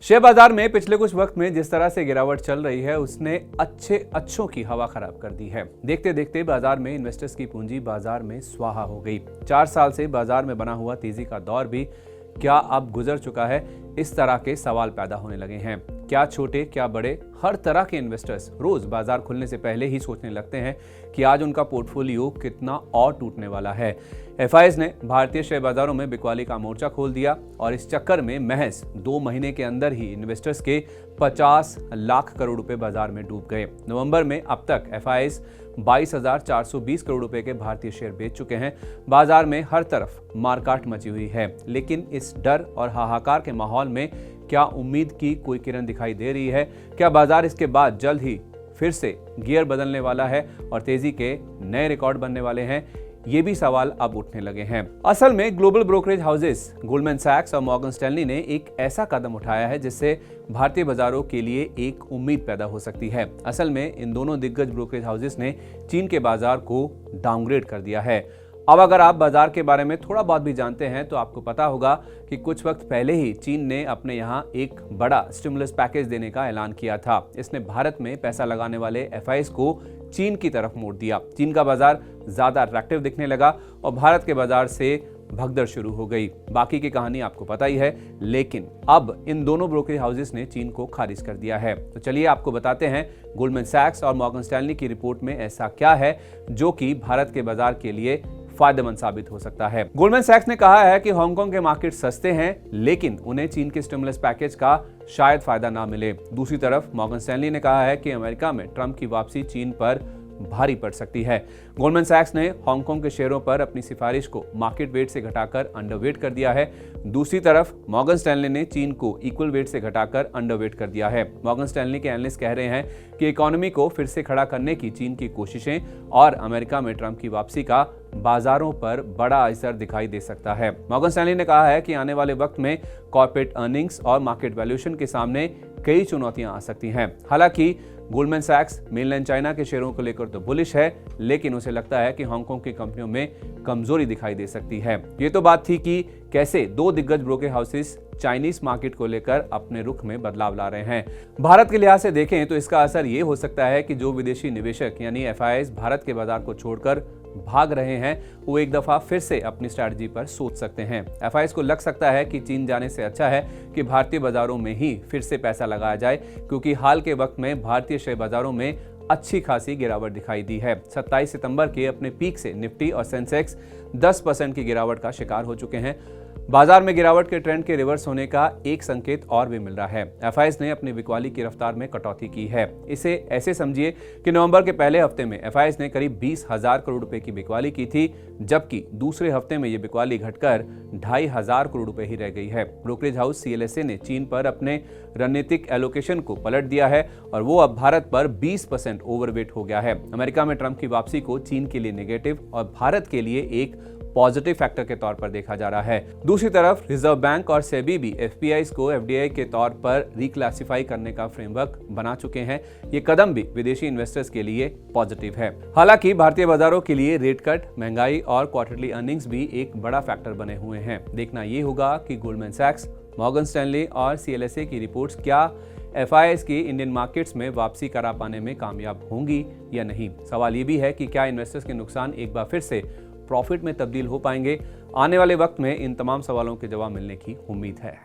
Share बाजार में पिछले कुछ वक्त में जिस तरह से गिरावट चल रही है उसने अच्छों की हवा खराब कर दी है। देखते देखते बाजार में इन्वेस्टर्स की पूंजी बाजार में स्वाहा हो गई। 4 साल से बाजार में बना हुआ तेजी का दौर भी क्या अब गुजर चुका है? इस तरह के सवाल पैदा होने लगे हैं। क्या छोटे क्या बड़े हर तरह के इन्वेस्टर्स रोज बाजार खुलने से पहले ही सोचने लगते हैं कि आज उनका पोर्टफोलियो कितना और टूटने वाला है। एफआईआईज ने भारतीय शेयर बाजारों में बिकवाली का मोर्चा खोल दिया और इस चक्कर में महज 2 महीने के अंदर ही इन्वेस्टर्स के 50 लाख करोड़ रुपए बाजार में डूब गए। नवंबर में अब तक एफआईआईज 22,420 करोड़ रुपए के भारतीय शेयर बेच चुके हैं। बाजार में हर तरफ मारकाट मची हुई है, लेकिन इस डर और हाहाकार के माहौल में क्या उम्मीद की कोई किरण दिखाई दे रही है? क्या बाजार इसके बाद जल्द ही फिर से गियर बदलने वाला है और तेजी के नए रिकॉर्ड बनने वाले हैं? ये भी सवाल अब उठने लगे हैं। असल में ग्लोबल ब्रोकरेज हाउसेस गोल्डमैन सैक्स और मॉर्गन स्टैनली ने एक ऐसा कदम उठाया है जिससे भारतीय बाजारों के लिए एक उम्मीद पैदा हो सकती है। असल में इन दोनों दिग्गज ब्रोकरेज हाउसेस ने चीन के बाजार को डाउनग्रेड कर दिया है। अब अगर आप बाजार के बारे में थोड़ा बहुत भी जानते हैं तो आपको पता होगा कि कुछ वक्त पहले ही चीन ने अपने यहाँ एक बड़ा स्टिमुलस पैकेज देने का ऐलान किया था। इसने भारत में पैसा लगाने वाले एफआईआईज को चीन की तरफ मोड़ दिया। चीन का बाजार ज्यादा अट्रैक्टिव दिखने लगा और भारत के बाजार से भगदड़ शुरू हो गई। बाकी की कहानी आपको पता ही है, लेकिन अब इन दोनों ब्रोकरेज हाउसेस ने चीन को खारिज कर दिया है। तो चलिए आपको बताते हैं गोल्डमैन सैक्स और मॉर्गन स्टैनली की रिपोर्ट में ऐसा क्या है जो कि भारत के बाजार के लिए फायदेमंद साबित हो सकता है। गोल्डमैन सैक्स ने कहा है कि हांगकांग के मार्केट सस्ते हैं, लेकिन उन्हें चीन के स्टिमुलस पैकेज का शायद फायदा ना मिले। दूसरी तरफ मॉर्गन स्टैनली ने कहा है कि अमेरिका में ट्रंप की वापसी चीन पर भारी पड़ सकती है। गोल्डमैन सैक्स ने हांगकांग के शेयरों पर अपनी सिफारिश को मार्केट वेट से घटाकर अंडरवेट कर दिया है। दूसरी तरफ मॉर्गन स्टैनली ने चीन को इक्वल वेट से घटाकर अंडरवेट कर दिया है। मॉर्गन स्टैनली के एनालिस्ट कह रहे हैं कि इकोनॉमी को फिर से खड़ा करने की चीन की कोशिशें और अमेरिका में ट्रंप की वापसी का बाजारों पर बड़ा असर दिखाई दे सकता है। मॉर्गन स्टैनली ने कहा है कि आने वाले वक्त में कॉर्पोरेट अर्निंग्स और मार्केट वैल्यूएशन के सामने कई चुनौतियां आ सकती हैं। हालांकि गोल्डमैन सैक्स मेनलैंड चाइना के शेयरों को लेकर तो बुलिश है, लेकिन उसे लगता है कि हांगकांग की कंपनियों में कमजोरी दिखाई दे सकती है। ये तो बात थी कि कैसे 2 दिग्गज ब्रोकरेज हाउसेस चाइनीज मार्केट को लेकर अपने रुख में बदलाव ला रहे हैं। भारत के लिहाज से देखें तो इसका असर ये हो सकता है कि जो विदेशी निवेशक यानी एफआईआईज भारत के बाजार को छोड़कर भाग रहे हैं, वो एक दफा फिर से अपनी स्ट्रैटेजी पर सोच सकते हैं। एफआईआईज को लग सकता है कि चीन जाने से अच्छा है कि भारतीय बाजारों में ही फिर से पैसा लगाया जाए, क्योंकि हाल के वक्त में भारतीय शेयर बाजारों में अच्छी खासी गिरावट दिखाई दी है। 27 सितंबर के अपने पीक से निफ्टी और सेंसेक्स 10% की गिरावट का शिकार हो चुके हैं। बाजार में गिरावट के ट्रेंड के रिवर्स होने का एक संकेत और भी मिल रहा है। एफआईआईज ने अपनी बिकवाली की रफ्तार में कटौती की है। इसे ऐसे समझिए कि नवंबर के पहले हफ्ते में एफआईआईज ने करीब 20,000 करोड़ रुपए की बिकवाली की थी, जबकि दूसरे हफ्ते में ये बिकवाली घटकर 2,500 करोड़ रुपए ही रह गई है। ब्रोकरेज हाउस सीएलएसए ने चीन पर अपने रणनीतिक एलोकेशन को पलट दिया है और वो अब भारत पर 20% ओवरवेट हो गया है। अमेरिका में ट्रंप की वापसी को चीन के लिए नेगेटिव और भारत के लिए एक पॉजिटिव फैक्टर के तौर पर देखा जा रहा है। दूसरी तरफ रिजर्व बैंक और सेबी भी एफपीआईज को एफडीआई के तौर पर रिक्लासिफाई करने का फ्रेमवर्क बना चुके हैं। ये कदम भी विदेशी इन्वेस्टर्स के लिए पॉजिटिव है। हालांकि भारतीय बाजारों के लिए रेट कट, महंगाई और क्वार्टरली अर्निंग्स भी एक बड़ा फैक्टर बने हुए हैं। देखना ये होगा कि गोल्डमैन सैक्स, मॉर्गन स्टैनली और सीएलएसए की रिपोर्ट्स क्या एफआईआईज की इंडियन मार्केट्स में वापसी करा पाने में कामयाब होंगी या नहीं। सवाल ये भी है कि क्या इन्वेस्टर्स के नुकसान एक बार फिर से प्रॉफिट में तब्दील हो पाएंगे। आने वाले वक्त में इन तमाम सवालों के जवाब मिलने की उम्मीद है।